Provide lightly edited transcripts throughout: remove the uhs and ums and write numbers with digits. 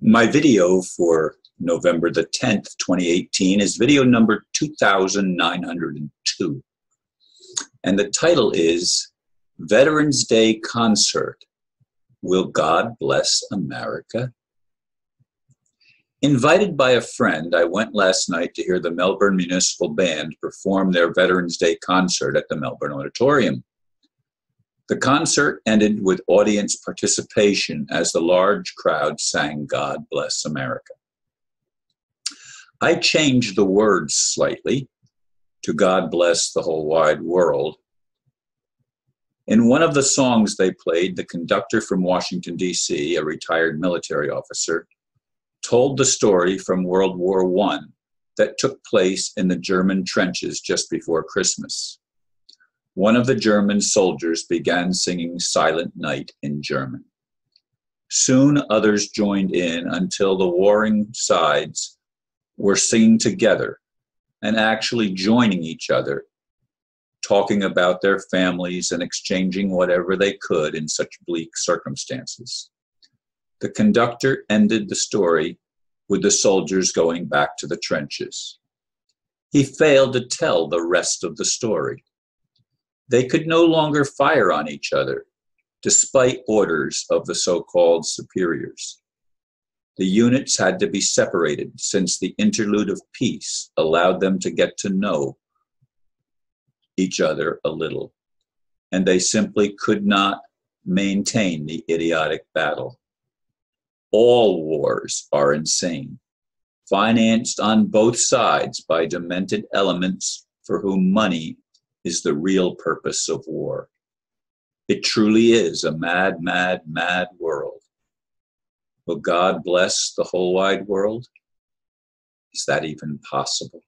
My video for November the 10th, 2018 is video number 2902. And the title is Veterans Day Concert. Will God Bless America? Invited by a friend, I went last night to hear the Melbourne Municipal Band perform their Veterans Day concert at the Melbourne Auditorium. The concert ended with audience participation as the large crowd sang God Bless America. I changed the words slightly to God Bless the Whole Wide World. In one of the songs they played, the conductor from Washington, D.C., a retired military officer, told the story from World War I that took place in the German trenches just before Christmas. One of the German soldiers began singing Silent Night in German. Soon others joined in until the warring sides were singing together and actually joining each other, talking about their families and exchanging whatever they could in such bleak circumstances. The conductor ended the story with the soldiers going back to the trenches. He failed to tell the rest of the story. They could no longer fire on each other, despite orders of the so-called superiors. The units had to be separated since the interlude of peace allowed them to get to know each other a little, and they simply could not maintain the idiotic battle. All wars are insane, financed on both sides by demented elements for whom money is the real purpose of war. It truly is a mad, mad, mad world. Will God bless the whole wide world? Is that even possible?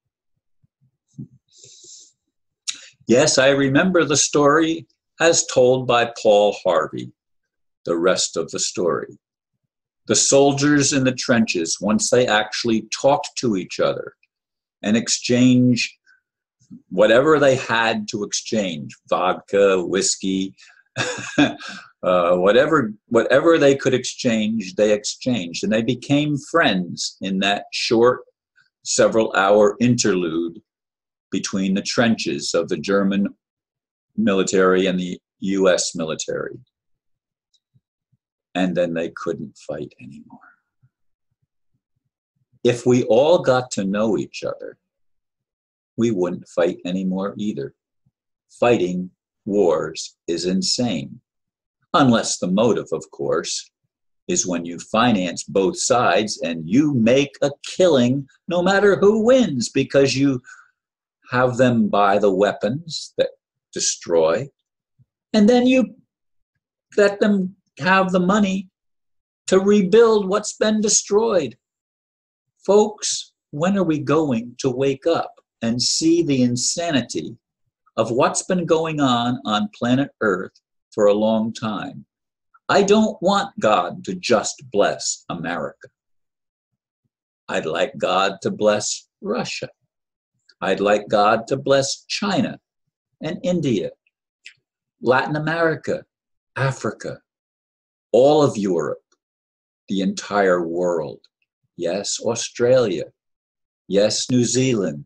Yes, I remember the story as told by Paul Harvey, the rest of the story. The soldiers in the trenches, once they actually talked to each other and exchanged whatever they had to exchange, vodka, whiskey, whatever they could exchange, they exchanged. And they became friends in that short several-hour interlude between the trenches of the German military and the U.S. military. And then they couldn't fight anymore. If we all got to know each other, we wouldn't fight anymore either. Fighting wars is insane. Unless the motive, of course, is when you finance both sides and you make a killing no matter who wins because you have them buy the weapons that destroy, and then you let them have the money to rebuild what's been destroyed. Folks, when are we going to wake up and see the insanity of what's been going on planet Earth for a long time? I don't want God to just bless America. I'd like God to bless Russia. I'd like God to bless China and India, Latin America, Africa, all of Europe, the entire world. Yes, Australia. Yes, New Zealand.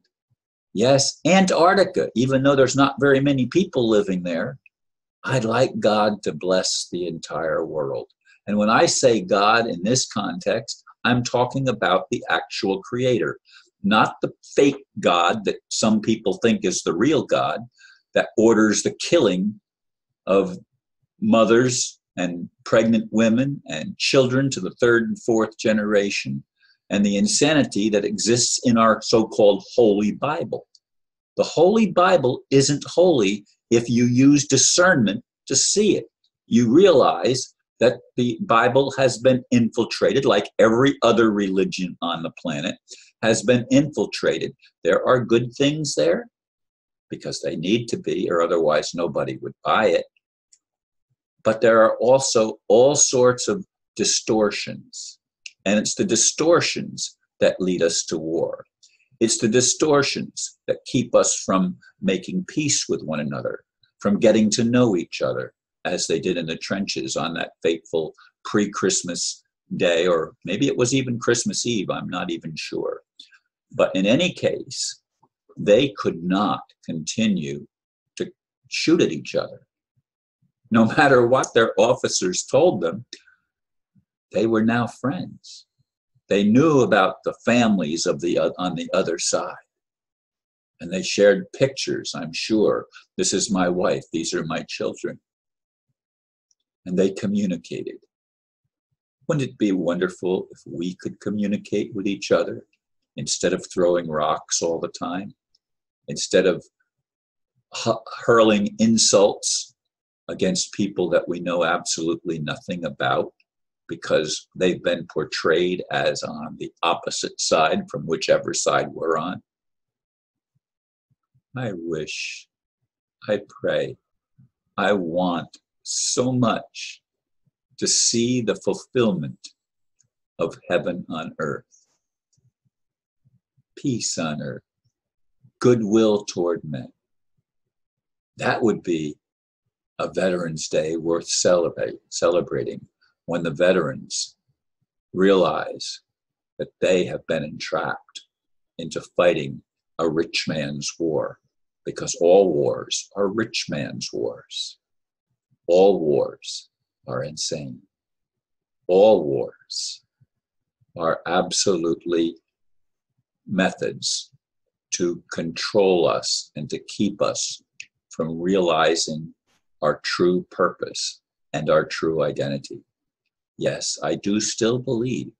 Yes, Antarctica, even though there's not very many people living there. I'd like God to bless the entire world. And when I say God in this context, I'm talking about the actual creator, not the fake God that some people think is the real God that orders the killing of mothers and pregnant women and children to the third and fourth generation, and the insanity that exists in our so-called Holy Bible. The Holy Bible isn't holy if you use discernment to see it. You realize that the Bible has been infiltrated, like every other religion on the planet has been infiltrated. There are good things there because they need to be, or otherwise nobody would buy it. But there are also all sorts of distortions. And it's the distortions that lead us to war. It's the distortions that keep us from making peace with one another, from getting to know each other, as they did in the trenches on that fateful pre-Christmas Day, or maybe it was even Christmas Eve, I'm not even sure. But in any case, they could not continue to shoot at each other. No matter what their officers told them, they were now friends. They knew about the families of on the other side. And they shared pictures, I'm sure. This is my wife, these are my children. And they communicated. Wouldn't it be wonderful if we could communicate with each other instead of throwing rocks all the time, instead of hurling insults against people that we know absolutely nothing about because they've been portrayed as on the opposite side from whichever side we're on? I wish, I pray, I want so much to see the fulfillment of heaven on earth, peace on earth, goodwill toward men. That would be a Veterans Day worth celebrating, when the veterans realize that they have been entrapped into fighting a rich man's war, because all wars are rich man's wars. All wars are insane. All wars are absolutely methods to control us and to keep us from realizing our true purpose and our true identity. Yes, I do still believe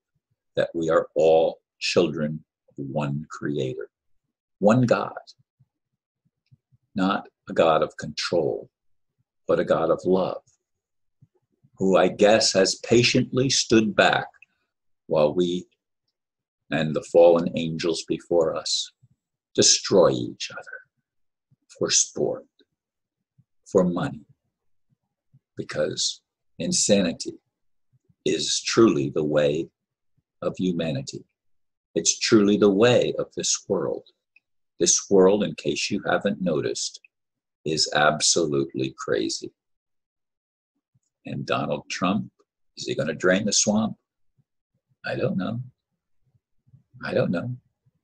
that we are all children of one Creator, one God, not a God of control, but a God of love, who I guess has patiently stood back while we and the fallen angels before us destroy each other for sport, for money, because insanity is truly the way of humanity. It's truly the way of this world. This world, in case you haven't noticed, is absolutely crazy. And Donald Trump, is he going to drain the swamp? I don't know. I don't know.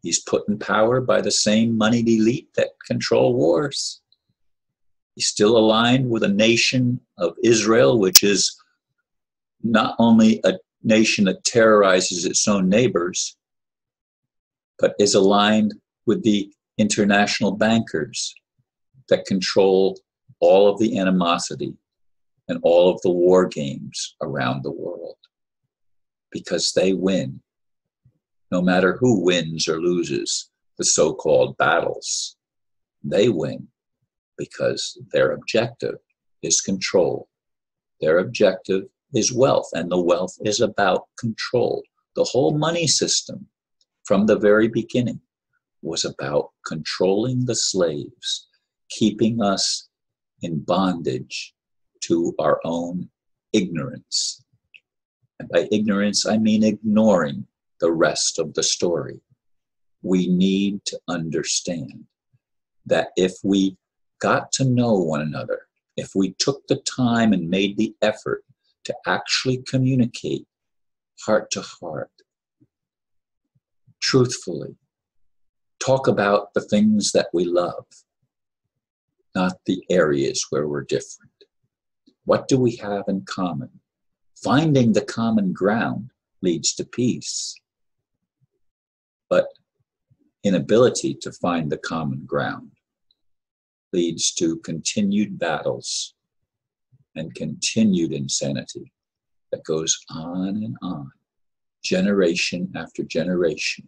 He's put in power by the same moneyed elite that control wars. He's still aligned with a nation of Israel, which is not only a nation that terrorizes its own neighbors, but is aligned with the international bankers that control all of the animosity and all of the war games around the world, because they win. No matter who wins or loses the so-called battles, they win because their objective is control. Their objective is wealth, and the wealth is about control. The whole money system from the very beginning was about controlling the slaves, keeping us in bondage to our own ignorance. And by ignorance, I mean ignoring the rest of the story. We need to understand that if we got to know one another, if we took the time and made the effort to actually communicate heart to heart, truthfully, talk about the things that we love, not the areas where we're different. What do we have in common? Finding the common ground leads to peace. But inability to find the common ground leads to continued battles and continued insanity that goes on and on, generation after generation,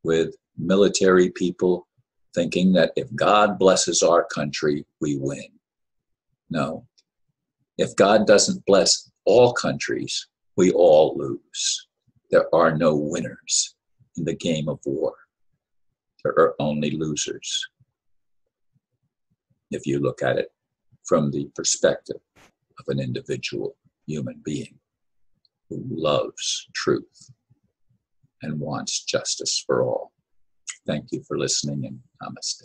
with military people thinking that if God blesses our country, we win. No. If God doesn't bless all countries, we all lose. There are no winners in the game of war. There are only losers, if you look at it from the perspective of an individual human being who loves truth and wants justice for all. Thank you for listening, and namaste.